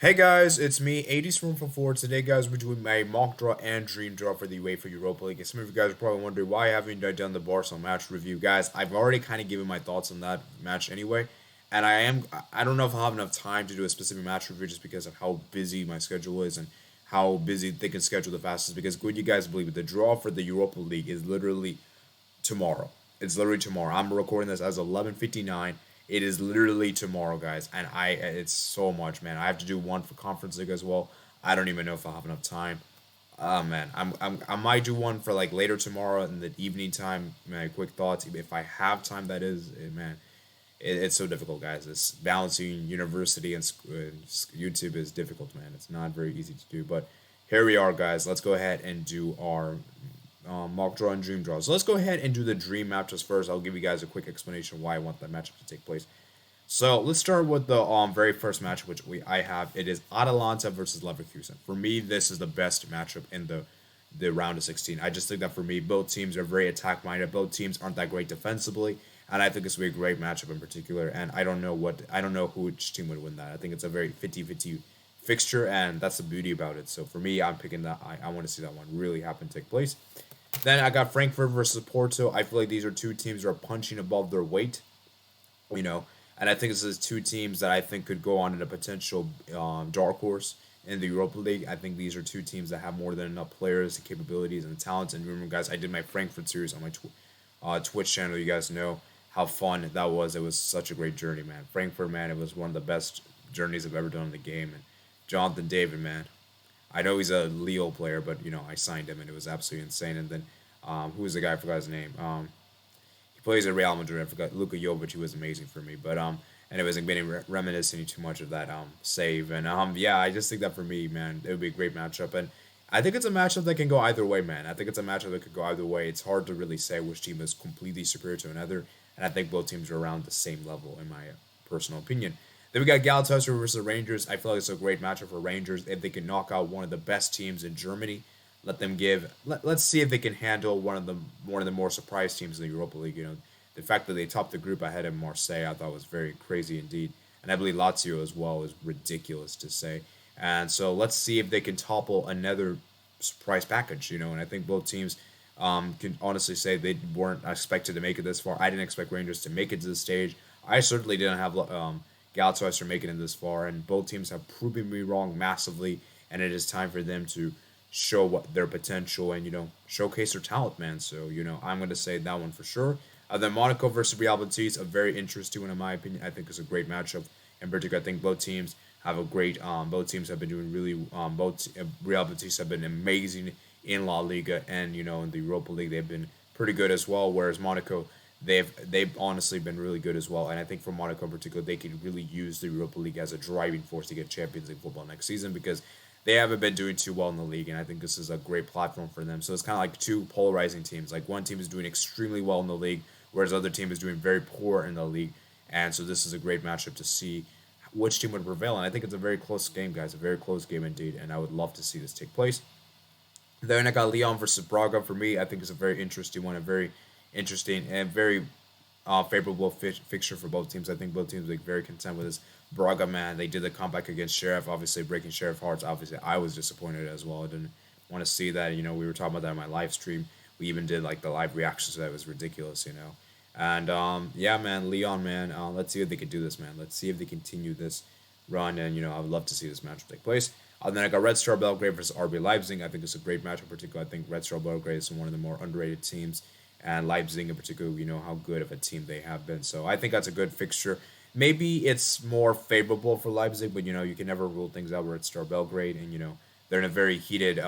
Hey guys, it's me, 80s Room for 4. Today, guys, we're doing my mock draw and dream draw for the UEFA Europa League. And some of you guys are probably wondering why haven't I done the Barcelona match review. Guys, I've already kind of given my thoughts on that match anyway. And I don't know if I'll have enough time to do a specific match review just because of how busy my schedule is and how busy they can schedule the fastest. Because would you guys believe it? The draw for the Europa League is literally tomorrow. It's literally tomorrow. I'm recording this as 11:59. It is literally tomorrow, guys, and it's so much, man. I have to do one for Conference League as well. I don't even know if I'll have enough time. Oh man, I might do one for like later tomorrow in the evening time. My quick thoughts, if I have time. That is, man. It's so difficult, guys. This balancing university and YouTube is difficult, man. It's not very easy to do, but here we are, guys. Let's go ahead and do our mock draw and dream draw. So let's go ahead and do the dream matches first. I'll give you guys a quick explanation why I want that matchup to take place. So let's start with the very first match, which I have. It is Atalanta versus Leverkusen. For me, this is the best matchup in the round of 16. I just think that for me, both teams are very attack minded. Both teams aren't that great defensively, and I think this will be a great matchup in particular. And I don't know which team would win that. I think it's a very 50-50 fixture, and that's the beauty about it. So for me, I'm picking that. I want to see that one really happen take place. Then I got Frankfurt versus Porto. I feel like these are two teams that are punching above their weight, you know, and I think this is two teams that I think could go on in a potential dark horse in the Europa League. I think these are two teams that have more than enough players, the capabilities, and the talents. And remember, guys, I did my Frankfurt series on my Twitch channel. You guys know how fun that was. It was such a great journey, man. Frankfurt, man, it was one of the best journeys I've ever done in the game. And Jonathan David, man, I know he's a Leo player, but I signed him and it was absolutely insane. And then who was the guy? I forgot his name. He plays at Real Madrid. I forgot Luka Jovic. He was amazing for me. But and it wasn't been reminiscing too much of that save. And yeah, I just think that for me, man, it would be a great matchup. And I think it's a matchup that can go either way, man. I think it's a matchup that could go either way. It's hard to really say which team is completely superior to another. And I think both teams are around the same level, in my personal opinion. Then we got Galatasaray versus the Rangers. I feel like it's a great matchup for Rangers if they can knock out one of the best teams in Germany. Let's see if they can handle one of the more surprise teams in the Europa League. The fact that they topped the group ahead of Marseille, I thought was very crazy indeed, and I believe Lazio as well is ridiculous to say. And so let's see if they can topple another surprise package. And I think both teams can honestly say they weren't expected to make it this far. I didn't expect Rangers to make it to this stage. I certainly didn't have Galatasaray making it this far, and both teams have proven me wrong massively. And it is time for them to show what their potential and showcase their talent, man. So I'm gonna say that one for sure. Then Monaco versus Real Betis, a very interesting one in my opinion. I think it's a great matchup. In particular, I think both teams have a great. Both teams have been doing really. Both Real Betis have been amazing in La Liga, and in the Europa League they've been pretty good as well. Whereas Monaco, they've honestly been really good as well. And I think for Monaco in particular, they could really use the Europa League as a driving force to get Champions League football next season because they haven't been doing too well in the league, and I think this is a great platform for them. So it's kind of like two polarizing teams. Like one team is doing extremely well in the league, whereas the other team is doing very poor in the league. And so this is a great matchup to see which team would prevail. And I think it's a very close game, guys. A very close game indeed. And I would love to see this take place. Then I got Lyon versus Braga. For me, I think it's a very interesting one, a very interesting and very favorable fixture for both teams. I think both teams are very content with this. Braga, man, they did the comeback against Sheriff, obviously breaking Sheriff hearts. Obviously, I was disappointed as well. I didn't want to see that. We were talking about that in my live stream. We even did like the live reactions to that. It was ridiculous. And yeah, man, Leon, man, let's see if they can do this, man. Let's see if they continue this run. And I would love to see this match take place. And then I got Red Star Belgrade versus RB Leipzig. I think it's a great match in particular. I think Red Star Belgrade is one of the more underrated teams, and Leipzig in particular, we know how good of a team they have been. So I think that's a good fixture. Maybe it's more favorable for Leipzig, but you can never rule things out. Red Star Belgrade, and they're in a very heated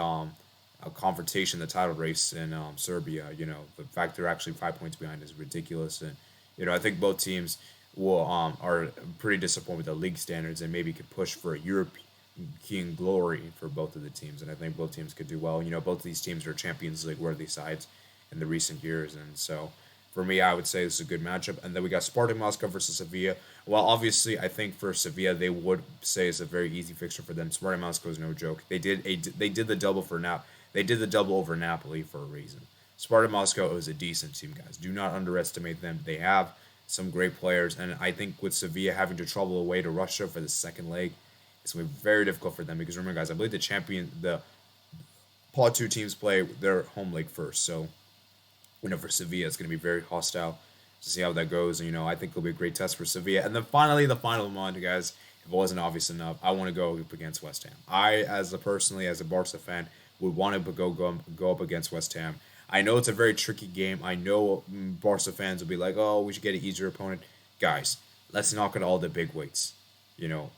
confrontation, the title race in Serbia. The fact they're actually 5 points behind is ridiculous, and I think both teams will are pretty disappointed with the league standards and maybe could push for a European glory for both of the teams. And I think both teams could do well. Both of these teams are Champions League worthy sides in the recent years, and so for me, I would say this is a good matchup. And then we got Spartak Moscow versus Sevilla. Well, obviously, I think for Sevilla, they would say it's a very easy fixture for them. Spartak Moscow is no joke. They did the double for Nap. They did the double over Napoli for a reason. Spartak Moscow is a decent team, guys. Do not underestimate them. They have some great players, and I think with Sevilla having to travel away to Russia for the second leg, It's going to be very difficult for them because remember, guys, I believe the Pod 2 teams play their home leg first. So, for Sevilla, it's going to be very hostile to see how that goes. And, I think it'll be a great test for Sevilla. And then finally, the final one, guys, if it wasn't obvious enough, I want to go up against West Ham. Personally, as a Barca fan, would want to go up against West Ham. I know it's a very tricky game. I know Barca fans will be like, oh, we should get an easier opponent. Guys, let's knock out all the big weights.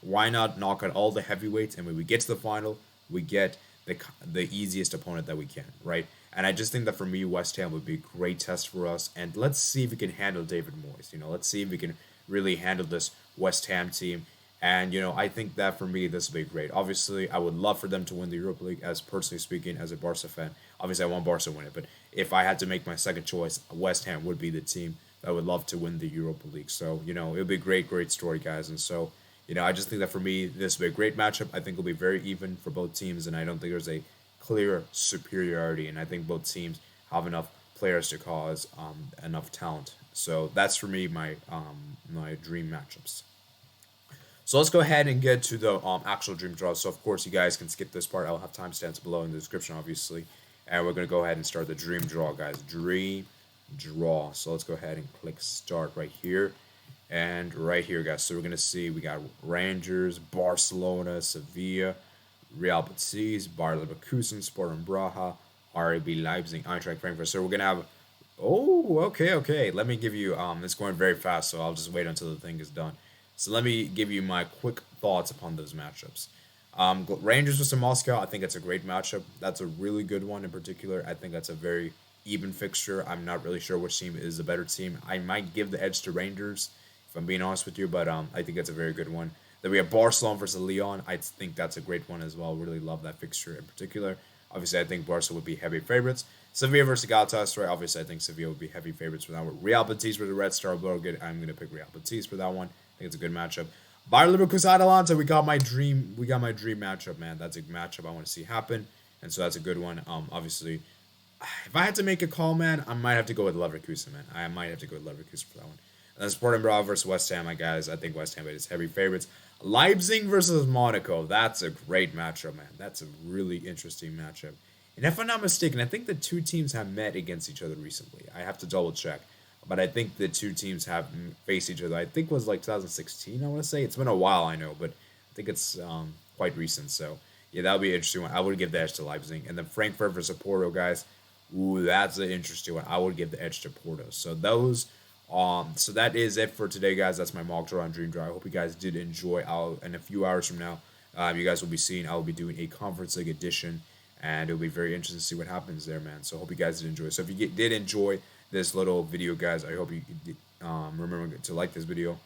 Why not knock out all the heavyweights? And when we get to the final, we get the easiest opponent that we can, right? And I just think that for me, West Ham would be a great test for us. And let's see if we can handle David Moyes. Let's see if we can really handle this West Ham team. And, I think that for me, this will be great. Obviously, I would love for them to win the Europa League, as personally speaking, as a Barca fan. Obviously, I want Barca to win it. But if I had to make my second choice, West Ham would be the team that would love to win the Europa League. So, it would be a great, great story, guys. And so, I just think that for me, this will be a great matchup. I think it'll be very even for both teams. And I don't think there's a clear superiority. And I think both teams have enough players to cause enough talent. So that's for me my dream matchups. So let's go ahead and get to the actual dream draw. So of course you guys can skip this part. I'll have timestamps below in the description, obviously. And we're gonna go ahead and start the dream draw, guys. Dream draw. So let's go ahead and click start right here. And right here, guys. So we're gonna see we got Rangers, Barcelona, Sevilla, Real Betis, Bayer Leverkusen, Sporting Braga, RB Leipzig, Eintracht Frankfurt. So we're gonna have. Oh, okay. Let me give you. It's going very fast, so I'll just wait until the thing is done. So let me give you my quick thoughts upon those matchups. Rangers versus Moscow, I think it's a great matchup. That's a really good one in particular. I think that's a very even fixture. I'm not really sure which team is the better team. I might give the edge to Rangers, if I'm being honest with you, but I think that's a very good one. Then we have Barcelona versus Lyon. I think that's a great one as well. Really love that fixture in particular. Obviously, I think Barca would be heavy favorites. Sevilla versus Galatasaray. Obviously, I think Sevilla would be heavy favorites for that one. Real Betis versus Red Star Belgrade. I'm going to pick Real Betis for that one. I think it's a good matchup. Bayer Leverkusen Atalanta, we got my dream matchup, man. That's a matchup I want to see happen, and so that's a good one. Obviously, if I had to make a call, man, I might have to go with Leverkusen, man. I might have to go with Leverkusen for that one. And then Sporting Braga versus West Ham, guys. I think West Ham is heavy favorites. Leipzig versus Monaco. That's a great matchup, man. That's a really interesting matchup. And if I'm not mistaken, I think the two teams have met against each other recently. I have to double check. But I think the two teams have faced each other. I think it was like 2016, I want to say. It's been a while, I know, but I think it's quite recent. So, yeah, that would be an interesting one. I would give the edge to Leipzig. And then Frankfurt versus Porto, guys. Ooh, that's an interesting one. I would give the edge to Porto. So so that is it for today, guys. That's my mock draw and dream draw. I hope you guys did enjoy. In a few hours from now, you guys will be seeing, I will be doing a Conference League edition. And it'll be very interesting to see what happens there, man. So I hope you guys did enjoy. So if you did enjoy this little video, guys, I hope you remember to like this video.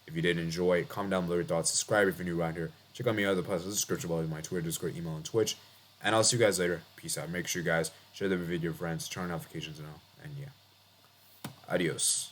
If you did enjoy, comment down below your thoughts. Subscribe if you're new around here. Check out my other posts in the description below, my Twitter, Discord, email, and Twitch. And I'll see you guys later. Peace out. Make sure you guys share the video with friends, turn on notifications and all. And yeah. Adios.